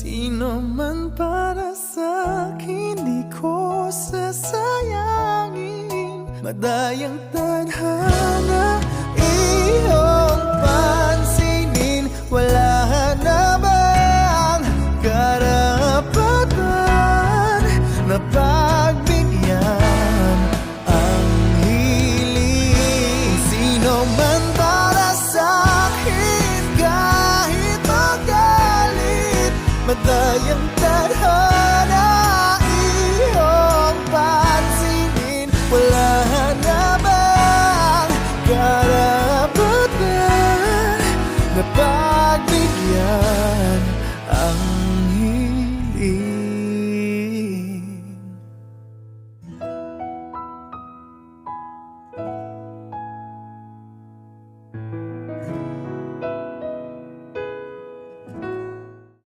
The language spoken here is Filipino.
Sino man para sa'kin di ko sasayangin. Madayang tadhana iyong pansinin. Wala na bang karapatan na pagbigyan ang hiling? Sino man para sa'kin kahit magalit. Madayang tadhana